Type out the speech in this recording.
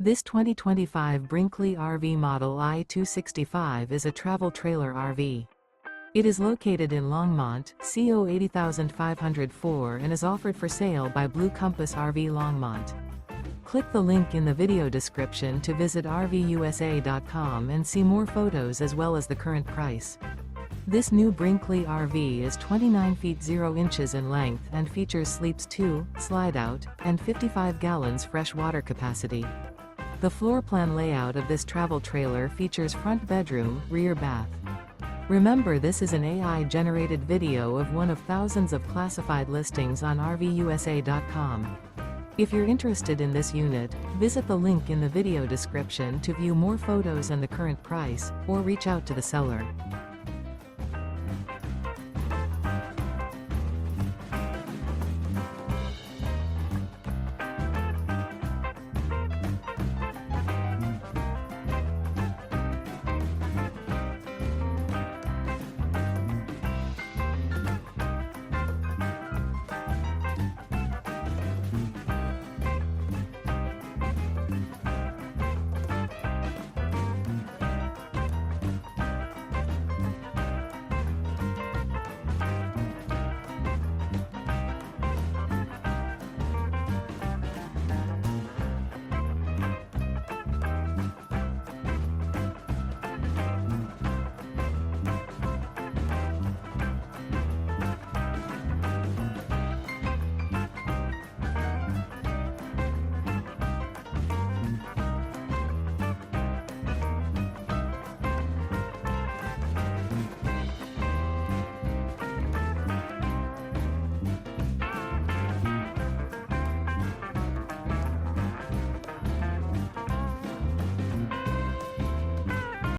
This 2025 Brinkley RV Model I 265 is a travel trailer RV. It is located in Longmont, CO 80504 and is offered for sale by Blue Compass RV Longmont. Click the link in the video description to visit RVUSA.com and see more photos as well as the current price. This new Brinkley RV is 29 feet 0 inches in length and features sleeps 2, slide-out, and 55 gallons fresh water capacity. The floor plan layout of this travel trailer features front bedroom, rear bath. Remember, this is an AI-generated video of one of thousands of classified listings on RVUSA.com. If you're interested in this unit, visit the link in the video description to view more photos and the current price, or reach out to the seller.